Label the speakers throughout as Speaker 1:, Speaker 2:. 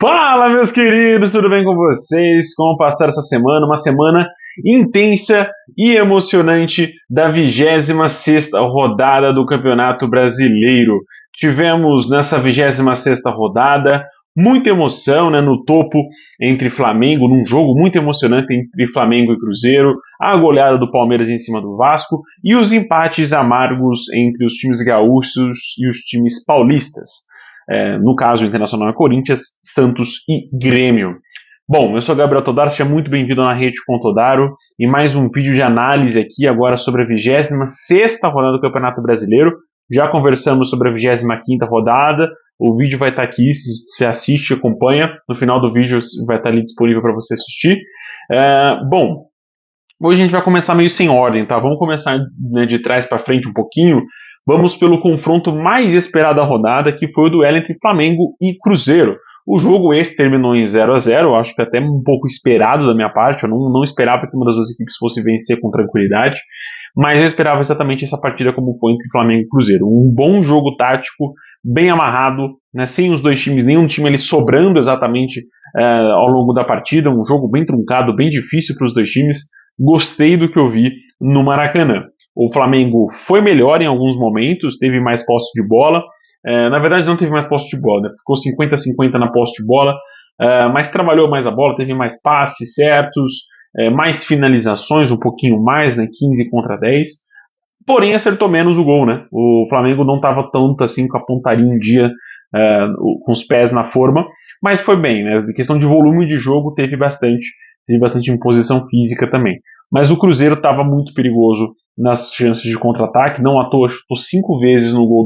Speaker 1: Fala, meus queridos, tudo bem com vocês? Como passar essa semana? Uma semana intensa e emocionante da 26ª rodada do Campeonato Brasileiro. Tivemos nessa 26ª rodada muita emoção, né, no topo entre Flamengo, num jogo muito emocionante entre Flamengo e Cruzeiro, a goleada do Palmeiras em cima do Vasco e os empates amargos entre os times gaúchos e os times paulistas. No caso, o Internacional é Corinthians, Santos e Grêmio. Bom, eu sou Gabriel Todaro, seja muito bem-vindo na Rede com Todaro e mais um vídeo de análise aqui agora sobre a 26ª rodada do Campeonato Brasileiro. Já conversamos sobre a 25ª rodada, o vídeo vai estar aqui, se você assiste, acompanha, no final do vídeo vai estar ali disponível para você assistir. Bom, hoje a gente vai começar meio sem ordem, tá? Vamos começar, né, de trás para frente um pouquinho. Vamos pelo confronto mais esperado da rodada, que foi o duelo entre Flamengo e Cruzeiro. O jogo esse terminou em 0-0, acho que até um pouco esperado da minha parte, eu não esperava que uma das duas equipes fosse vencer com tranquilidade, mas eu esperava exatamente essa partida como foi entre Flamengo e Cruzeiro. Um bom jogo tático, bem amarrado, né, sem os dois times, nenhum time ali sobrando exatamente ao longo da partida, um jogo bem truncado, bem difícil para os dois times. Gostei do que eu vi no Maracanã. O Flamengo foi melhor em alguns momentos, teve mais posse de bola. Na verdade, não teve mais posse de bola, né? Ficou 50-50 na posse de bola, mas trabalhou mais a bola, teve mais passes certos, mais finalizações, um pouquinho mais, né? 15 contra 10. Porém, acertou menos o gol, né? O Flamengo não estava tanto assim com a pontaria em dia, com os pés na forma, mas foi bem, né? Em questão de volume de jogo, teve bastante imposição física também. Mas o Cruzeiro estava muito perigoso nas chances de contra-ataque, não à toa chutou 5 vezes no gol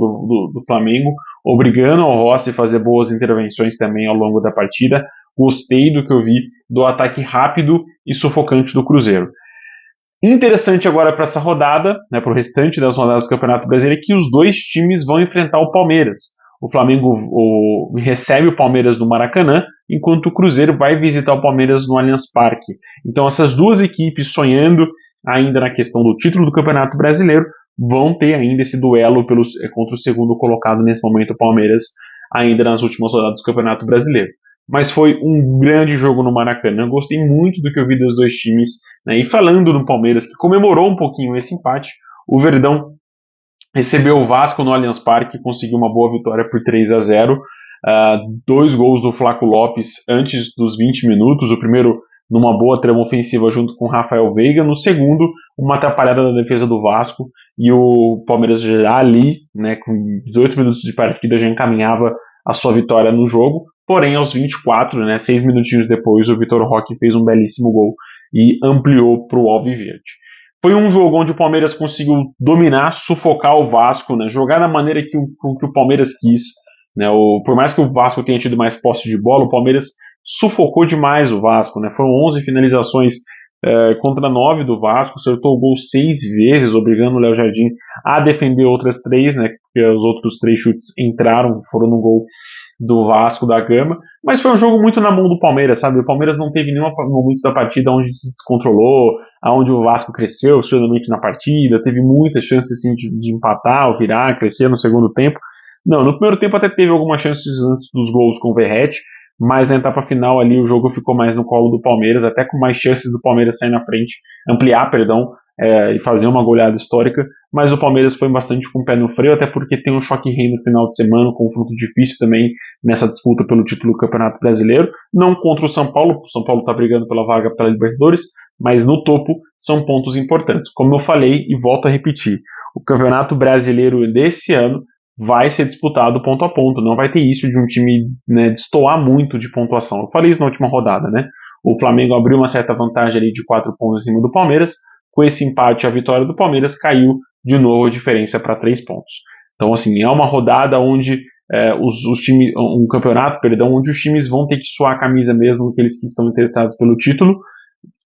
Speaker 1: do Flamengo, obrigando ao Rossi a fazer boas intervenções também ao longo da partida. Gostei do que eu vi do ataque rápido e sufocante do Cruzeiro. Interessante agora para essa rodada, né, para o restante das rodadas do Campeonato Brasileiro, é que os dois times vão enfrentar o Palmeiras. O Flamengo recebe o Palmeiras no Maracanã, enquanto o Cruzeiro vai visitar o Palmeiras no Allianz Parque. Então essas duas equipes sonhando ainda na questão do título do Campeonato Brasileiro vão ter ainda esse duelo contra o segundo colocado nesse momento, o Palmeiras, ainda nas últimas rodadas do Campeonato Brasileiro. Mas foi um grande jogo no Maracanã, gostei muito do que eu vi dos dois times, né? E falando no Palmeiras, que comemorou um pouquinho esse empate, o Verdão recebeu o Vasco no Allianz Parque e conseguiu uma boa vitória por 3-0. 2 gols do Flaco Lopes antes dos 20 minutos, o primeiro numa boa trama ofensiva junto com o Rafael Veiga, no segundo uma atrapalhada da defesa do Vasco e o Palmeiras já ali, né, com 18 minutos de partida já encaminhava a sua vitória no jogo, porém aos 24, né, 6 minutinhos depois, o Vitor Roque fez um belíssimo gol e ampliou para o Alviverde. Foi um jogo onde o Palmeiras conseguiu dominar, sufocar o Vasco, né, jogar da maneira que o Palmeiras quis, né, por mais que o Vasco tenha tido mais posse de bola, o Palmeiras sufocou demais o Vasco, né? Foram 11 finalizações contra 9 do Vasco, acertou o gol 6 vezes, obrigando o Léo Jardim a defender outras 3, né? Porque os outros 3 chutes foram no gol do Vasco da Gama, mas foi um jogo muito na mão do Palmeiras, sabe? O Palmeiras não teve nenhum momento da partida onde se descontrolou, onde o Vasco cresceu extremamente na partida, teve muitas chances assim, de empatar ou virar, crescer no segundo tempo. Não, no primeiro tempo até teve algumas chances antes dos gols com o Verratti, mas na etapa final ali o jogo ficou mais no colo do Palmeiras, até com mais chances do Palmeiras sair na frente, ampliar, e fazer uma goleada histórica, mas o Palmeiras foi bastante com o pé no freio, até porque tem um choque rei no final de semana, um confronto difícil também nessa disputa pelo título do Campeonato Brasileiro, não contra o São Paulo está brigando pela vaga pela Libertadores, mas no topo são pontos importantes. Como eu falei e volto a repetir, o Campeonato Brasileiro desse ano vai ser disputado ponto a ponto, não vai ter isso de um time, né, destoar muito de pontuação. Eu falei isso na última rodada, né? O Flamengo abriu uma certa vantagem ali de 4 pontos em cima do Palmeiras, com esse empate a vitória do Palmeiras caiu de novo a diferença para 3 pontos. Então, assim, é uma rodada onde um campeonato, onde os times vão ter que suar a camisa mesmo, aqueles que estão interessados pelo título,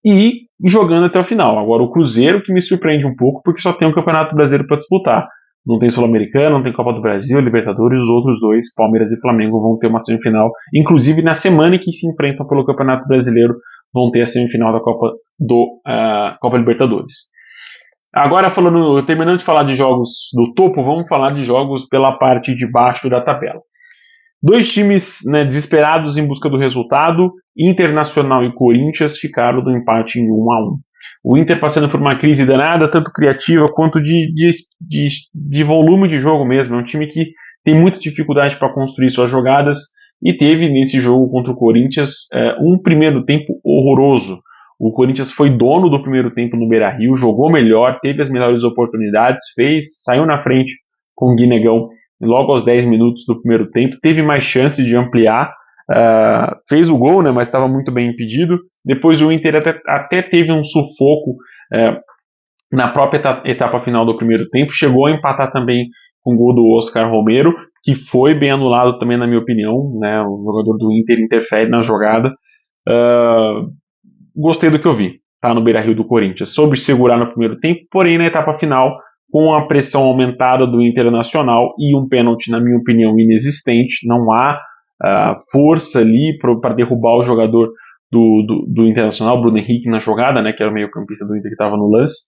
Speaker 1: e jogando até o final. Agora, o Cruzeiro que me surpreende um pouco, porque só tem um Campeonato Brasileiro para disputar. Não tem Sul-Americana, não tem Copa do Brasil, Libertadores, os outros dois, Palmeiras e Flamengo, vão ter uma semifinal. Inclusive, na semana em que se enfrentam pelo Campeonato Brasileiro, vão ter a semifinal da Copa Libertadores. Agora, terminando de falar de jogos do topo, vamos falar de jogos pela parte de baixo da tabela. Dois times, né, desesperados em busca do resultado, Internacional e Corinthians, ficaram do empate em 1-1. O Inter passando por uma crise danada, tanto criativa quanto de volume de jogo mesmo. É um time que tem muita dificuldade para construir suas jogadas e teve nesse jogo contra o Corinthians um primeiro tempo horroroso. O Corinthians foi dono do primeiro tempo no Beira-Rio, jogou melhor, teve as melhores oportunidades, saiu na frente com o Guinegão logo aos 10 minutos do primeiro tempo, teve mais chances de ampliar, fez o gol, né, mas estava muito bem impedido. Depois o Inter até teve um sufoco na própria etapa final do primeiro tempo, chegou a empatar também com o gol do Oscar Romero, que foi bem anulado também, na minha opinião, né, o jogador do Inter interfere na jogada. Gostei do que eu vi, tá, no Beira-Rio do Corinthians, soube segurar no primeiro tempo, porém na etapa final, com a pressão aumentada do Internacional e um pênalti, na minha opinião, inexistente, não há força ali para derrubar o jogador do Internacional, Bruno Henrique, na jogada, né, que era o meio-campista do Inter que estava no lance.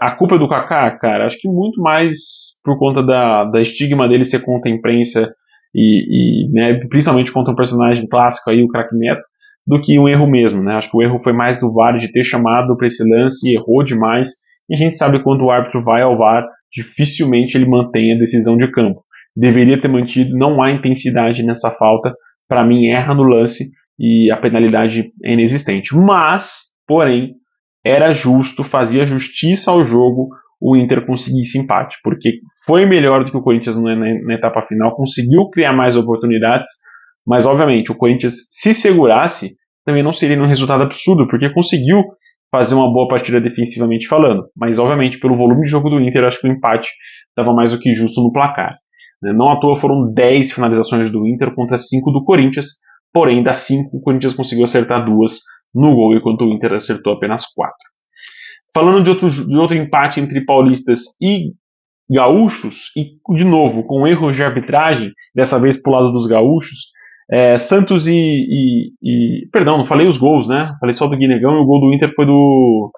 Speaker 1: A culpa é do Kaká, cara, acho que muito mais por conta da estigma dele ser contra a imprensa e né, principalmente contra um personagem clássico aí, o craque Neto, do que um erro mesmo, né? Acho que o erro foi mais do VAR de ter chamado para esse lance e errou demais. E a gente sabe que quando o árbitro vai ao VAR, dificilmente ele mantém a decisão de campo. Deveria ter mantido, não há intensidade nessa falta. Para mim, erra no lance e a penalidade é inexistente. Mas, porém, era justo, fazia justiça ao jogo o Inter conseguir esse empate, porque foi melhor do que o Corinthians na etapa final, conseguiu criar mais oportunidades, mas obviamente o Corinthians, se segurasse, também não seria um resultado absurdo, porque conseguiu fazer uma boa partida defensivamente falando, mas obviamente pelo volume de jogo do Inter, acho que o empate estava mais do que justo no placar. Não à toa foram 10 finalizações do Inter contra 5 do Corinthians, porém das 5 o Corinthians conseguiu acertar 2 no gol, enquanto o Inter acertou apenas 4. Falando de outro empate entre paulistas e gaúchos, e de novo com erros de arbitragem, dessa vez pro lado dos gaúchos, Santos perdão, não falei os gols, né? Falei só do Guinegão, e o gol do Inter foi do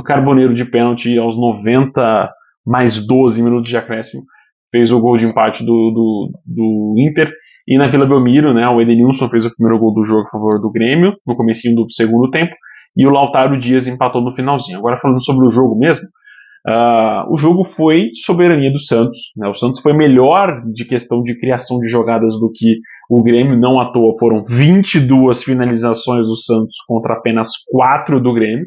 Speaker 1: Carboneiro de pênalti aos 90 mais 12 minutos de acréscimo. Fez o gol de empate do Inter. E na Vila Belmiro, né, o Edenilson fez o primeiro gol do jogo a favor do Grêmio, no comecinho do segundo tempo, e o Lautaro Dias empatou no finalzinho. Agora falando sobre o jogo mesmo, o jogo foi soberania do Santos, né? O Santos foi melhor de questão de criação de jogadas do que o Grêmio, não à toa foram 22 finalizações do Santos contra apenas 4 do Grêmio.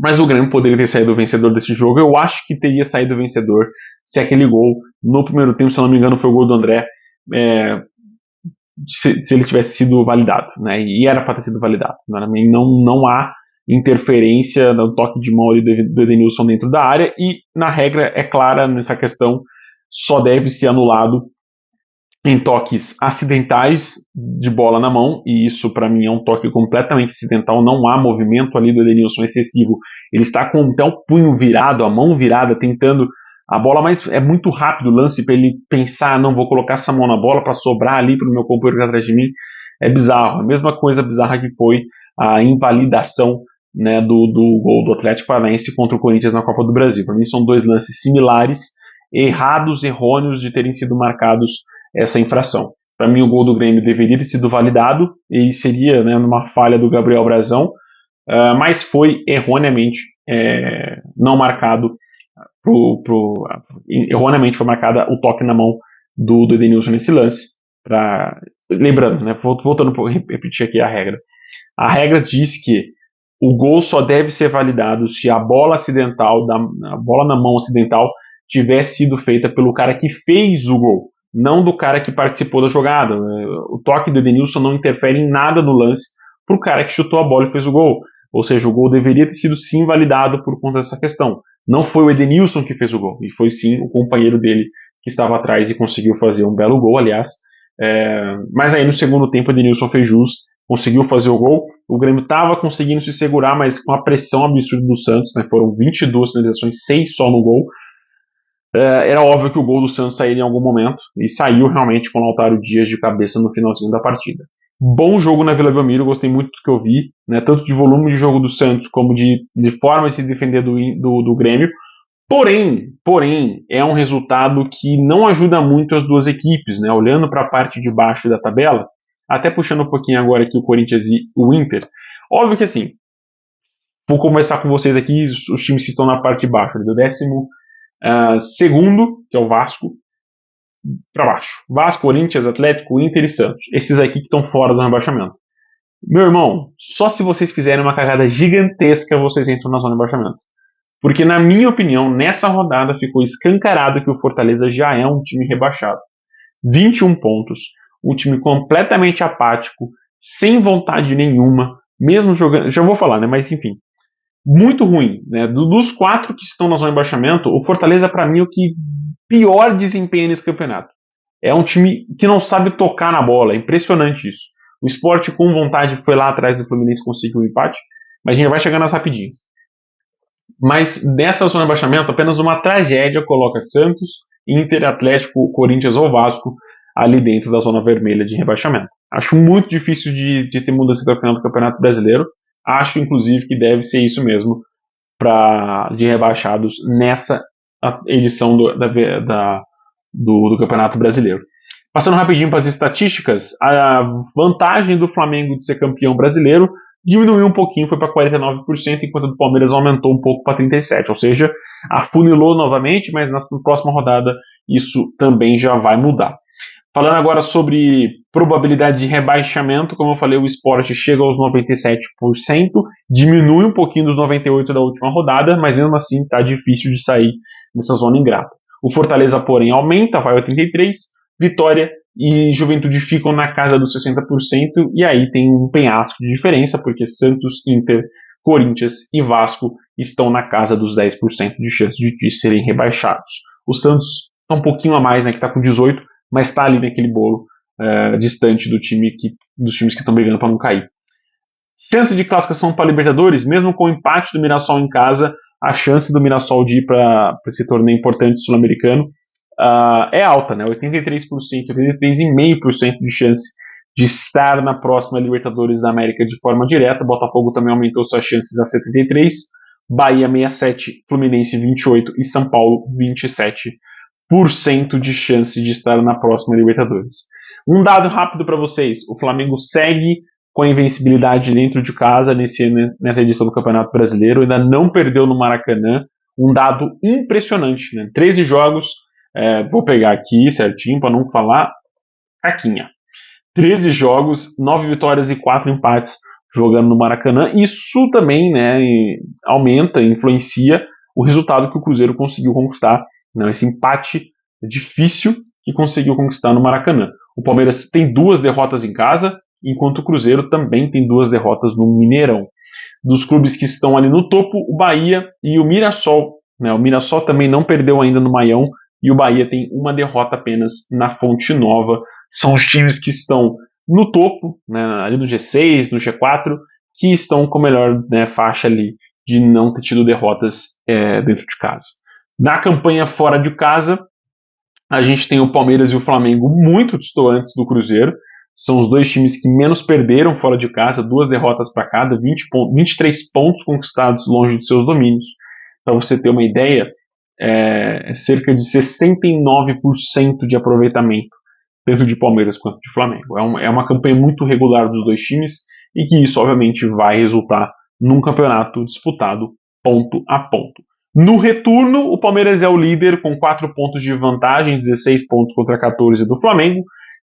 Speaker 1: Mas o Grêmio poderia ter saído vencedor desse jogo. Eu acho que teria saído vencedor se aquele gol no primeiro tempo, se eu não me engano, foi o gol do André, se ele tivesse sido validado, né? E era para ter sido validado. Não há interferência no toque de mão ali do Edenilson dentro da área, e na regra é clara nessa questão, só deve ser anulado em toques acidentais de bola na mão, e isso para mim é um toque completamente acidental, não há movimento ali do Edenilson excessivo, ele está com até o punho virado, a mão virada, tentando a bola, mas é muito rápido o lance para ele pensar, não vou colocar essa mão na bola para sobrar ali para o meu companheiro atrás de mim, é bizarro, a mesma coisa bizarra que foi a invalidação, né, do gol do Atlético Paranaense contra o Corinthians na Copa do Brasil. Para mim são dois lances similares, errôneos de terem sido marcados essa infração. Para mim, o gol do Grêmio deveria ter sido validado e seria, né, numa falha do Gabriel Brazão, mas foi erroneamente não marcado. Erroneamente foi marcada o toque na mão do Edenilson nesse lance. Lembrando, né, voltando a repetir aqui a regra. A regra diz que o gol só deve ser validado se a bola acidental, a bola na mão acidental, tivesse sido feita pelo cara que fez o gol, não do cara que participou da jogada. O toque do Edenilson não interfere em nada no lance para o cara que chutou a bola e fez o gol. Ou seja, o gol deveria ter sido sim validado por conta dessa questão. Não foi o Edenilson que fez o gol, e foi sim o companheiro dele que estava atrás e conseguiu fazer um belo gol, aliás. Mas aí no segundo tempo o Edenilson fez jus, conseguiu fazer o gol. O Grêmio estava conseguindo se segurar, mas com a pressão absurda do Santos, né, foram 22 finalizações, 6 só no gol. Era óbvio que o gol do Santos sairia em algum momento, e saiu realmente com o Lautaro Dias de cabeça no finalzinho da partida. Bom jogo na Vila Belmiro, gostei muito do que eu vi, né, tanto de volume de jogo do Santos, como de forma de se defender do Grêmio. Porém, é um resultado que não ajuda muito as duas equipes, né? Olhando para a parte de baixo da tabela, até puxando um pouquinho agora aqui o Corinthians e o Inter. Óbvio que assim, vou conversar com vocês aqui os times que estão na parte de baixo, do 12º, que é o Vasco, para baixo. Vasco, Corinthians, Atlético, Inter e Santos. Esses aqui que estão fora do rebaixamento. Meu irmão, só se vocês fizerem uma cagada gigantesca vocês entram na zona de rebaixamento. Porque, na minha opinião, nessa rodada ficou escancarado que o Fortaleza já é um time rebaixado. 21 pontos, um time completamente apático, sem vontade nenhuma, mesmo jogando. Já vou falar, né? Mas enfim. Muito ruim, né? Dos 4 que estão na zona de rebaixamento, o Fortaleza, para mim, é o que pior desempenha nesse campeonato. É um time que não sabe tocar na bola, é impressionante isso. O Sport, com vontade, foi lá atrás do Fluminense e conseguiu um empate, mas a gente vai chegar nas rapidinhas. Mas nessa zona de rebaixamento, apenas uma tragédia coloca Santos, Inter, Atlético, Corinthians ou Vasco ali dentro da zona vermelha de rebaixamento. Acho muito difícil de ter mudança até o final do Campeonato Brasileiro. Acho, inclusive, que deve ser isso mesmo de rebaixados nessa edição do Campeonato Brasileiro. Passando rapidinho para as estatísticas, a vantagem do Flamengo de ser campeão brasileiro diminuiu um pouquinho, foi para 49%, enquanto a do Palmeiras aumentou um pouco para 37%, ou seja, afunilou novamente, mas na próxima rodada isso também já vai mudar. Falando agora sobre probabilidade de rebaixamento, como eu falei, o Sport chega aos 97%, diminui um pouquinho dos 98% da última rodada, mas mesmo assim está difícil de sair dessa zona ingrata. O Fortaleza, porém, aumenta, vai a 83%, Vitória e Juventude ficam na casa dos 60%, e aí tem um penhasco de diferença, porque Santos, Inter, Corinthians e Vasco estão na casa dos 10% de chance de serem rebaixados. O Santos está um pouquinho a mais, né, que está com 18%, mas está ali naquele bolo distante dos times que estão brigando para não cair. Chance de classificação para a Libertadores, mesmo com o empate do Mirassol em casa, a chance do Mirassol de ir para esse torneio importante sul-americano é alta, né? 83%, 83,5% de chance de estar na próxima Libertadores da América de forma direta. Botafogo também aumentou suas chances a 73%, Bahia 67%, Fluminense 28% e São Paulo 27% de chance de estar na próxima Libertadores. Um dado rápido para vocês: o Flamengo segue com a invencibilidade dentro de casa nessa edição do Campeonato Brasileiro, ainda não perdeu no Maracanã. Um dado impressionante, né? 13 jogos, vou pegar aqui certinho para não falar caquinha. 13 jogos, 9 vitórias e 4 empates jogando no Maracanã. Isso também, né, aumenta, influencia o resultado que o Cruzeiro conseguiu conquistar, né, esse empate difícil que conseguiu conquistar no Maracanã. O Palmeiras tem 2 derrotas em casa, enquanto o Cruzeiro também tem 2 derrotas no Mineirão. Dos clubes que estão ali no topo, o Bahia e o Mirassol. Né, o Mirassol também não perdeu ainda no Maião, e o Bahia tem uma derrota apenas na Fonte Nova. São os times que estão no topo, né, ali no G6, no G4, que estão com a melhor, né, faixa ali de não ter tido derrotas dentro de casa. Na campanha fora de casa, a gente tem o Palmeiras e o Flamengo muito distantes do Cruzeiro. São os 2 times que menos perderam fora de casa, 2 derrotas para cada, 23 pontos conquistados longe de seus domínios. Para você ter uma ideia, cerca de 69% de aproveitamento, tanto de Palmeiras quanto de Flamengo. É uma campanha muito regular dos 2 times, e que isso, obviamente, vai resultar num campeonato disputado ponto a ponto. No retorno, o Palmeiras é o líder com 4 pontos de vantagem, 16 pontos contra 14 do Flamengo,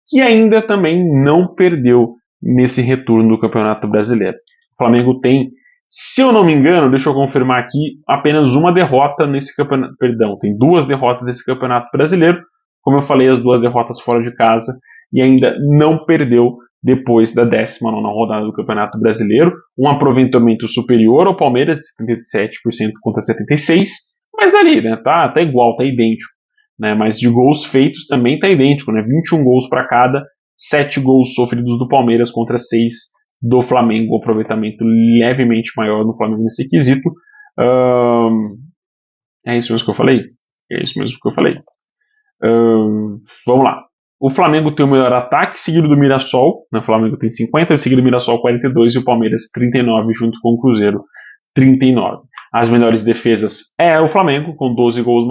Speaker 1: que ainda também não perdeu nesse retorno do Campeonato Brasileiro. O Flamengo tem, se eu não me engano, deixa eu confirmar aqui, apenas uma derrota nesse campeonato, tem 2 derrotas nesse Campeonato Brasileiro, como eu falei, as 2 derrotas fora de casa, e ainda não perdeu depois da 19ª rodada do Campeonato Brasileiro, um aproveitamento superior ao Palmeiras, 77% contra 76%, mas ali, né, tá igual, tá idêntico. Né, mas de gols feitos também está idêntico, né, 21 gols para cada, 7 gols sofridos do Palmeiras contra 6 do Flamengo, um aproveitamento levemente maior no Flamengo nesse quesito. É isso mesmo que eu falei? É isso mesmo que eu falei. Vamos lá. O Flamengo tem o melhor ataque, seguido do Mirassol, né, o Flamengo tem 50, seguido do Mirassol 42 e o Palmeiras 39, junto com o Cruzeiro 39. As melhores defesas é o Flamengo, com 12 gols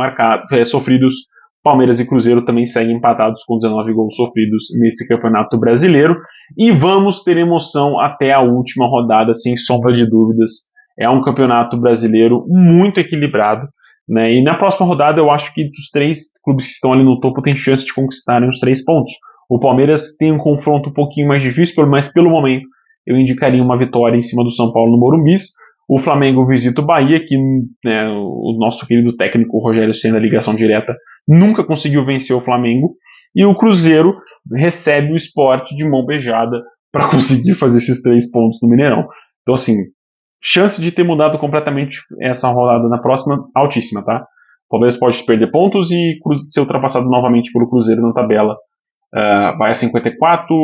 Speaker 1: sofridos. Palmeiras e Cruzeiro também seguem empatados com 19 gols sofridos nesse Campeonato Brasileiro. E vamos ter emoção até a última rodada, sem sombra de dúvidas. É um Campeonato Brasileiro muito equilibrado, né? E na próxima rodada eu acho que dos 3 clubes que estão ali no topo tem chance de conquistarem os 3 pontos. O Palmeiras tem um confronto um pouquinho mais difícil, mas pelo momento eu indicaria uma vitória em cima do São Paulo no Morumbi. O Flamengo visita o Bahia, que, né, o nosso querido técnico Rogério Ceni, da ligação direta, nunca conseguiu vencer o Flamengo. E o Cruzeiro recebe o Sport de mão beijada para conseguir fazer esses 3 pontos no Mineirão. Então, assim, chance de ter mudado completamente essa rodada na próxima, altíssima, tá? O Palmeiras pode perder pontos e ser ultrapassado novamente pelo Cruzeiro na tabela. Vai a 54,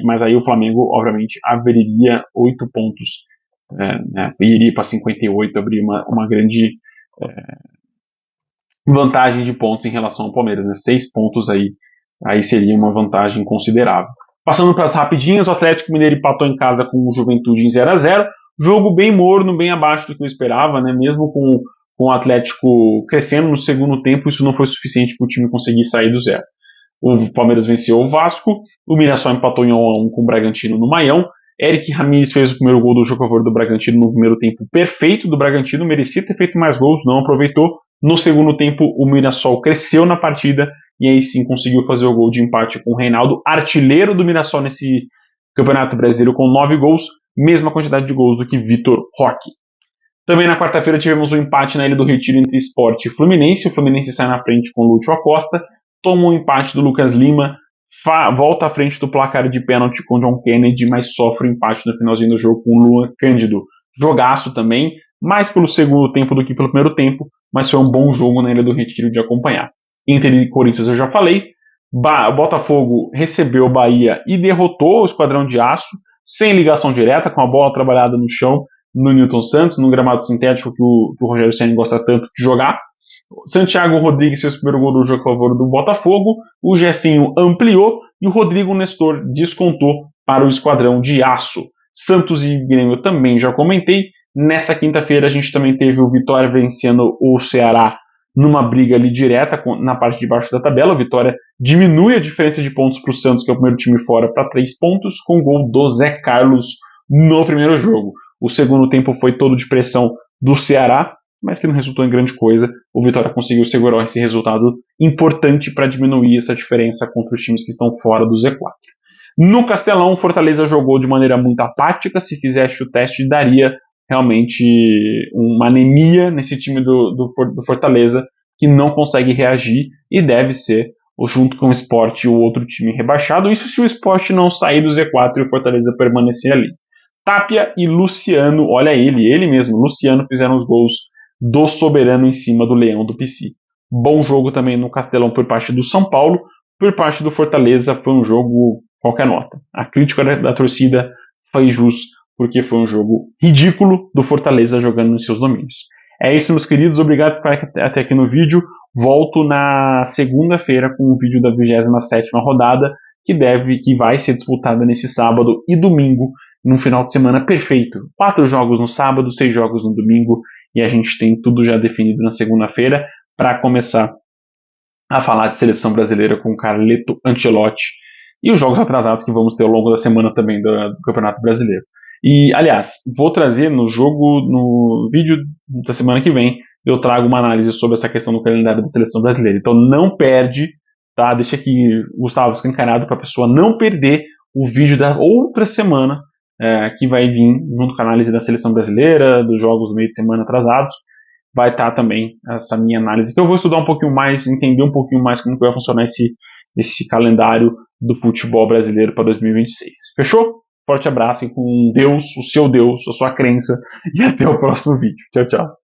Speaker 1: mas aí o Flamengo, obviamente, abriria 8 pontos, né, iria para 58, abrir uma grande vantagem de pontos em relação ao Palmeiras, né? 6 pontos aí seria uma vantagem considerável. Passando para as rapidinhas, o Atlético Mineiro empatou em casa com o Juventude em 0-0, jogo bem morno, bem abaixo do que eu esperava, né? Mesmo com o Atlético crescendo no segundo tempo, isso não foi suficiente para o time conseguir sair do zero. O Palmeiras venceu o Vasco, o Mirassol empatou em 1-1 com o Bragantino no Maião. Eric Ramírez fez o primeiro gol do jogo a favor do Bragantino no primeiro tempo perfeito do Bragantino, merecia ter feito mais gols, não aproveitou. No segundo tempo, o Mirassol cresceu na partida e aí sim conseguiu fazer o gol de empate com o Reinaldo, artilheiro do Mirassol nesse Campeonato Brasileiro com 9 gols, mesma quantidade de gols do que Vitor Roque. Também na quarta-feira tivemos um empate na Ilha do Retiro entre Sport e Fluminense. O Fluminense sai na frente com o Lúcio Acosta, toma um empate do Lucas Lima, volta à frente do placar de pênalti com o John Kennedy, mas sofre um empate no finalzinho do jogo com o Luan Cândido. Jogaço também, mais pelo segundo tempo do que pelo primeiro tempo, mas foi um bom jogo na Ilha do Retiro de acompanhar. Inter e Corinthians eu já falei. O Botafogo recebeu o Bahia e derrotou o Esquadrão de Aço, sem ligação direta, com a bola trabalhada no chão, no Newton Santos, no gramado sintético que o Rogério Ceni gosta tanto de jogar. Santiago Rodrigues fez o primeiro gol do jogo a favor do Botafogo, o Jefinho ampliou e o Rodrigo Nestor descontou para o Esquadrão de Aço. Santos e Grêmio também já comentei. Nessa quinta-feira a gente também teve o Vitória vencendo o Ceará numa briga ali direta na parte de baixo da tabela. O Vitória diminui a diferença de pontos para o Santos, que é o primeiro time fora, para 3 pontos, com o gol do Zé Carlos no primeiro jogo. O segundo tempo foi todo de pressão do Ceará, mas que não resultou em grande coisa. O Vitória conseguiu segurar esse resultado importante para diminuir essa diferença contra os times que estão fora do Z4. No Castelão, o Fortaleza jogou de maneira muito apática. Se fizesse o teste, daria realmente uma anemia nesse time do Fortaleza, que não consegue reagir e deve ser, junto com o Sport e o outro time rebaixado. Isso se o Sport não sair do Z4 e o Fortaleza permanecer ali. Tapia e Luciano, olha ele mesmo, Luciano, fizeram os gols do Soberano em cima do Leão do Pici. Bom jogo também no Castelão por parte do São Paulo. Por parte do Fortaleza foi um jogo qualquer nota. A crítica da torcida foi justa, porque foi um jogo ridículo do Fortaleza jogando nos seus domínios. É isso, meus queridos. Obrigado por ficar até aqui no vídeo. Volto na segunda-feira com o vídeo da 27ª rodada, que vai ser disputada nesse sábado e domingo, num final de semana perfeito. 4 jogos no sábado, 6 jogos no domingo, e a gente tem tudo já definido na segunda-feira para começar a falar de seleção brasileira com o Carleto Ancelotti e os jogos atrasados que vamos ter ao longo da semana também do Campeonato Brasileiro. E, aliás, vou trazer no vídeo da semana que vem, eu trago uma análise sobre essa questão do calendário da seleção brasileira. Então não perde, tá? Deixa aqui, Gustavo, escancarado para a pessoa não perder o vídeo da outra semana, que vai vir junto com a análise da seleção brasileira, dos jogos do meio de semana atrasados. Vai estar também essa minha análise, que eu vou estudar um pouquinho mais, entender um pouquinho mais como que vai funcionar esse calendário do futebol brasileiro para 2026. Fechou? Forte abraço e com Deus, o seu Deus, a sua crença, e até o próximo vídeo. Tchau, tchau.